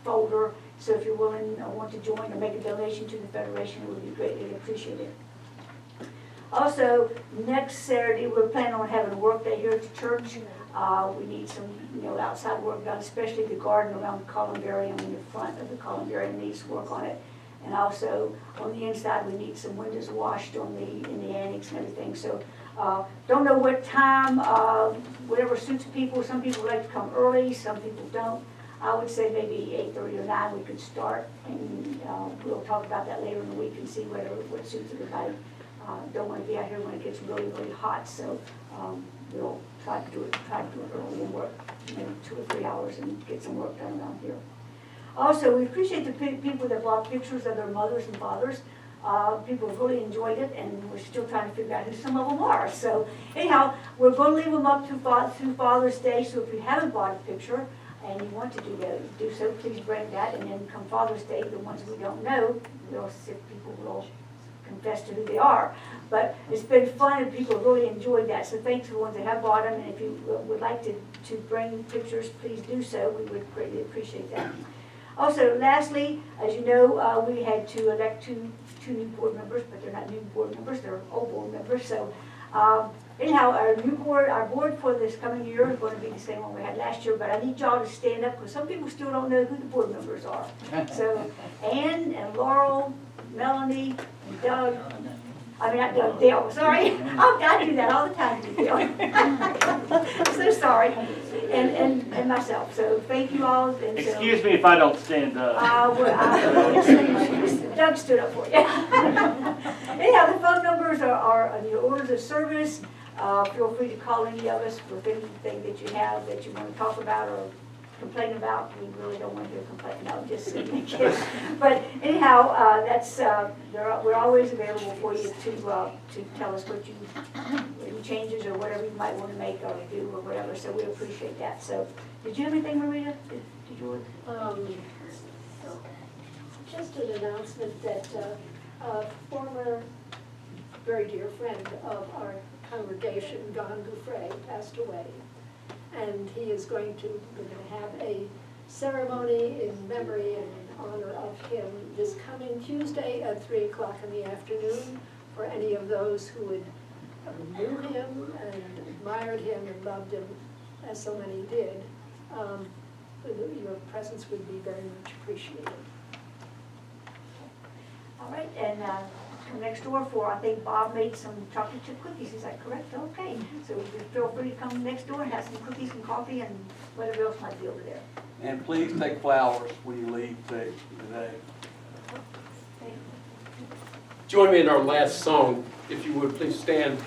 folder. So if you're willing, want to join or make a donation to the Federation, it would be greatly appreciated. Also, next Saturday, we're planning on having a work day here at the church. We need some, outside work done, especially the garden around the columbarium in the front of the columbarium needs work on it. And also, on the inside, we need some windows washed in the annex and everything. So, don't know what time, whatever suits people. Some people like to come early, some people don't. I would say maybe 8:30 or 9 we could start, and we'll talk about that later in the week and see what suits everybody. Don't want to be out here when it gets really, really hot, so we'll try to do it early and work maybe 2 or 3 hours and get some work done around here. Also, we appreciate the people that brought pictures of their mothers and fathers. People really enjoyed it, and we're still trying to figure out who some of them are. So anyhow, we're going to leave them up through Father's Day, so if you haven't bought a picture and you want to do so, please bring that, and then come Father's Day, the ones we don't know, we'll see if people will confess to who they are. But it's been fun, and people really enjoyed that, so thanks to the ones that have bought them, and if you would like to bring pictures, please do so. We would greatly appreciate that. Also, lastly, as you know, we had to elect two new board members, but they're not new board members, they're old board members. So anyhow, our board for this coming year is going to be the same one we had last year, but I need y'all to stand up because some people still don't know who the board members are. So Ann and Laurel, Melanie, and Doug. Not Doug, Dale, sorry. I do that all the time to Dale. So sorry. And myself. So thank you all. And Excuse me if I don't stand up. Doug stood up for you. Anyhow, the phone numbers are on your orders of service. Feel free to call any of us with anything that you have that you want to talk about or complain about. We really don't want to hear complaining. No, just saying. But anyhow, we're always available for you to tell us what any changes or whatever you might want to make or do or whatever. So we appreciate that. So, did you have anything, Maurita? Did you? Just an announcement that a former very dear friend of our congregation, Don Gouffre, passed away. And he is we're going to have a ceremony in memory and in honor of him this coming Tuesday at 3 o'clock in the afternoon for any of those who knew him and admired him and loved him, as so many did. Your presence would be very much appreciated. All right, and come next door for, I think Bob made some chocolate chip cookies, is that correct? Okay, so feel free to come next door and have some cookies and coffee and whatever else might be over there. And please take flowers when you leave today. Join me in our last song, if you would please stand.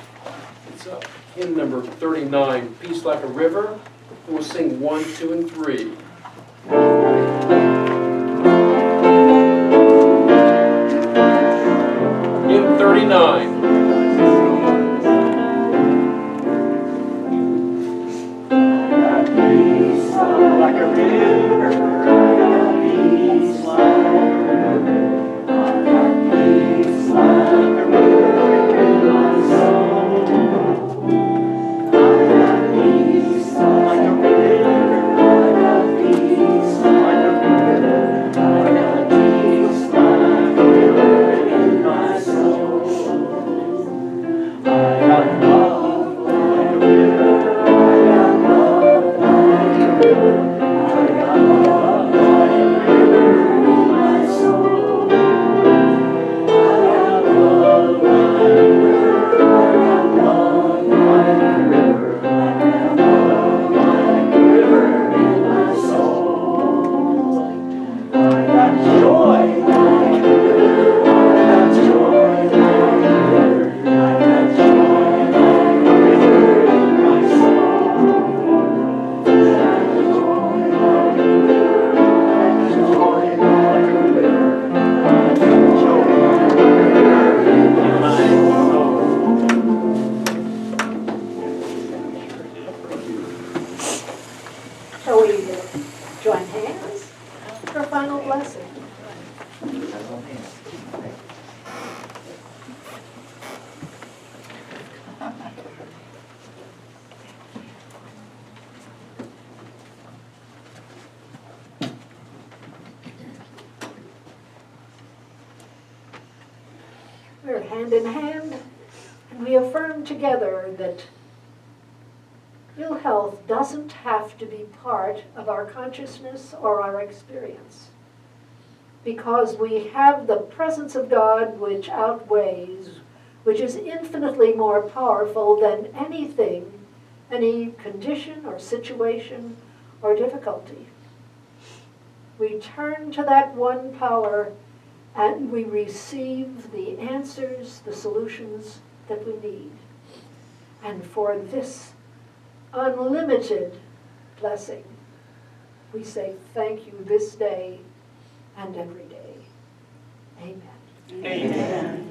It's hymn number 39, Peace Like a River. We'll sing 1, 2, and 3. Hymn 39. Like a river, peace like a river, peace like a river in my soul. I got peace like a river, I got peace like a river, I got peace like a river in my soul. I got love like a river, I got love like a river. Shall we join hands for a final blessing? We're hand in hand, we affirm together that ill health doesn't have to be part of our consciousness or our experience, because we have the presence of God which outweighs, which is infinitely more powerful than anything, any condition or situation or difficulty. We turn to that one power and we receive the answers, the solutions that we need. And for this unlimited blessing, we say thank you this day and every day. Amen. Amen.